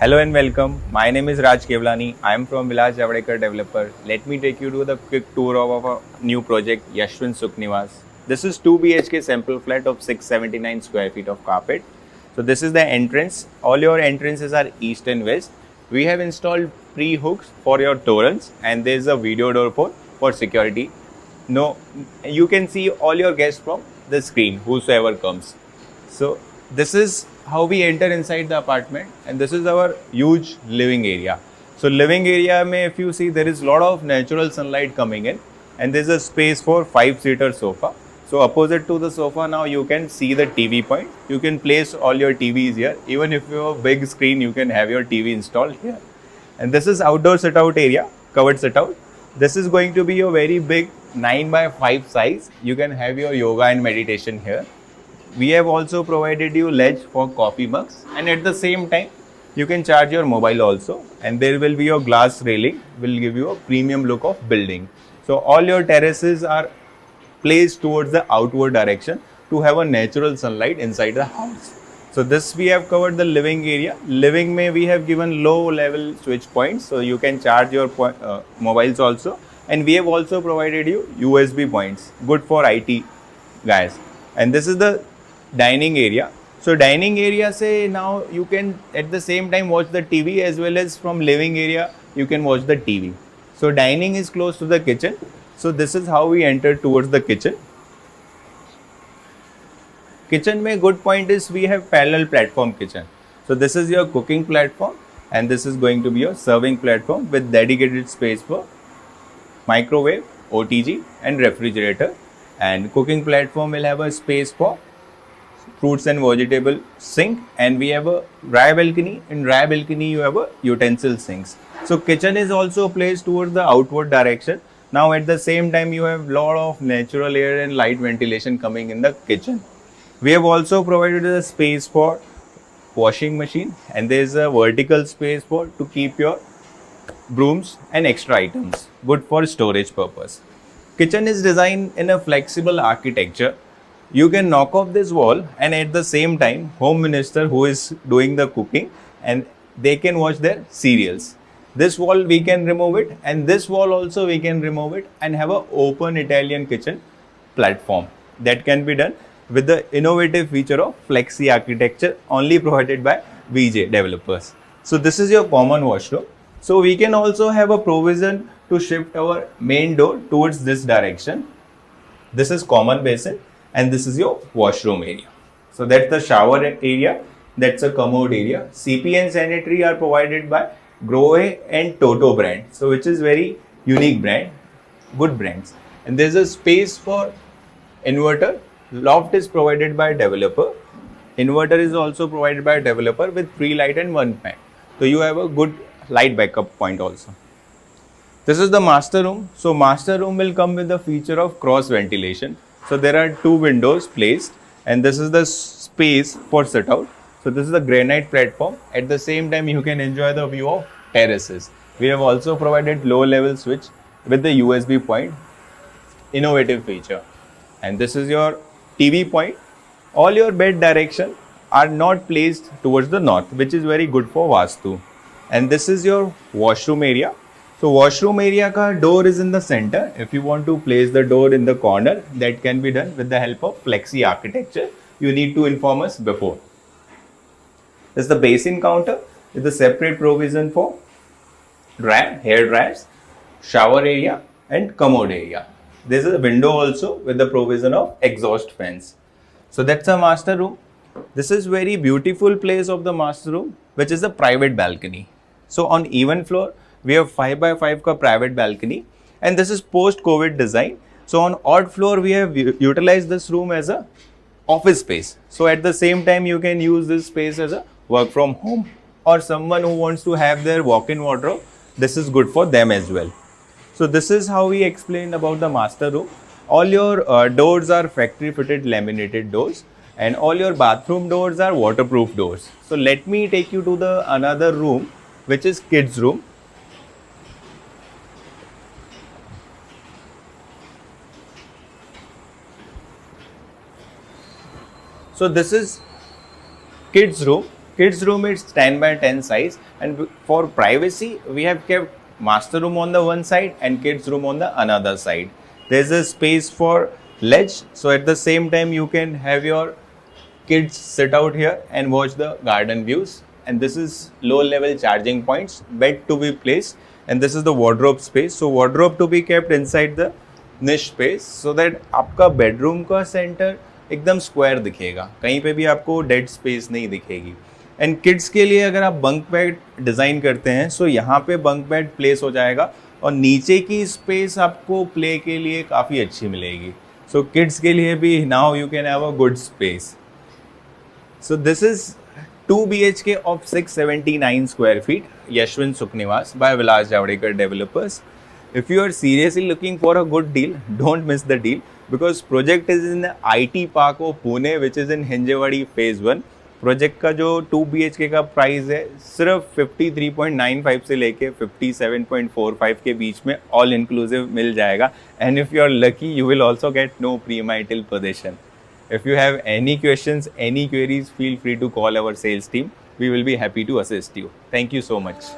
Hello and welcome. My name is Raj Kevlani. I am from Vilas Javadekar Developer. Let me take you to the quick tour of our new project Yashwant Sukh Niwas. This is 2 BHK sample flat of 679 square feet of carpet. So this is the entrance. All your entrances are east and west. We have installed pre-hooks for your torrents and there is a video door for security. No, you can see all your guests from the screen, whosoever comes. So this is how we enter inside the apartment, and this is our huge living area. So living area mein, if you see, there is lot of natural sunlight coming in, and there's a space for 5-seater sofa. So opposite to the sofa now you can see the TV point. You can place all your TVs here. Even if you have a big screen, you can have your TV installed here. And this is outdoor sit out area, covered sit out. This is going to be a very big 9 by 5 size. You can have your yoga and meditation here. We have also provided you ledge for coffee mugs, and at the same time you can charge your mobile also, and there will be your glass railing will give you a premium look of building. So all your terraces are placed towards the outward direction to have a natural sunlight inside the house. So this we have covered the living area. Living may we have given low level switch points, so you can charge your mobiles also, and we have also provided you USB points, good for IT guys. And this is the dining area. So dining area say now you can at the same time watch the TV, as well as from living area you can watch the TV. So dining is close to the kitchen. So this is how we enter towards the kitchen. Kitchen mein good point is we have parallel platform kitchen. So this is your cooking platform, and this is going to be your serving platform with dedicated space for microwave, OTG and refrigerator. And cooking platform will have a space for fruits and vegetable sink, and we have a dry balcony. In dry balcony you have a utensil sinks. So kitchen is also placed towards the outward direction. Now at the same time you have lot of natural air and light ventilation coming in the kitchen. We have also provided a space for washing machine, and there is a vertical space for to keep your brooms and extra items, good for storage purpose. Kitchen is designed in a flexible architecture. You can knock off this wall, and at the same time home minister who is doing the cooking, and they can watch their serials. This wall we can remove it, and this wall also we can remove it, and have a open Italian kitchen platform. That can be done with the innovative feature of flexi architecture, only provided by VJ developers. So this is your common washroom. So we can also have a provision to shift our main door towards this direction. This is common basin, and this is your washroom area. So that's the shower area, that's a commode area. CP and sanitary are provided by Grohe and Toto brand, so which is very unique brand, good brands. And there's a space for inverter. Loft is provided by developer. Inverter is also provided by developer with 3 light and 1 fan. So you have a good light backup point also. This is the master room. So master room will come with the feature of cross ventilation. So there are 2 windows placed, and this is the space for sit out. So this is the granite platform. At the same time you can enjoy the view of terraces. We have also provided low level switch with the USB point, innovative feature. And this is your TV point. All your bed direction are not placed towards the north, which is very good for Vastu. And this is your washroom area. So washroom area ka door is in the center. If you want to place the door in the corner, that can be done with the help of flexi architecture. You need to inform us before. This is the basin counter with a separate provision for hair dryers, shower area and commode area. There is a window also with the provision of exhaust fans. So that's a master room. This is very beautiful place of the master room, which is a private balcony. So on even floor, we have 5 by 5 ka private balcony, and this is post-COVID design. So on odd floor, we have utilized this room as a office space. So at the same time, you can use this space as a work from home, or someone who wants to have their walk-in wardrobe. This is good for them as well. So this is how we explained about the master room. All your doors are factory fitted laminated doors, and all your bathroom doors are waterproof doors. So let me take you to the another room, which is kids room. So this is kids room. Kids room is 10 by 10 size, and for privacy we have kept master room on the one side and kids room on the another side. There's a space for ledge, so at the same time you can have your kids sit out here and watch the garden views. And this is low level charging points, bed to be placed, and this is the wardrobe space. So wardrobe to be kept inside the niche space, so that आपका bedroom का center एकदम square दिखेगा, कहीं पे भी आपको dead space नहीं दिखेगी. एंड किड्स के लिए अगर आप बंक बेड डिज़ाइन करते हैं, सो यहाँ पे बंक बेड प्लेस हो जाएगा और नीचे की स्पेस आपको प्ले के लिए काफ़ी अच्छी मिलेगी. सो किड्स के लिए भी now you can have a good space. So this is 2 BHK of 679 square feet, Yashwant Sukniwas by Vilas Javadekar Developers. If you are seriously looking for a good deal, don't miss the deal, because project is in the IT Park of Pune, which is in Hinjewadi Phase 1. Project का जो 2 BHK का price है सिर्फ 53.95 से लेके 57.45 के बीच में all inclusive मिल जाएगा. And if you are lucky you will also get no primal position. If you have any questions, any queries, feel free to call our sales team. We will be happy to assist you. Thank you so much.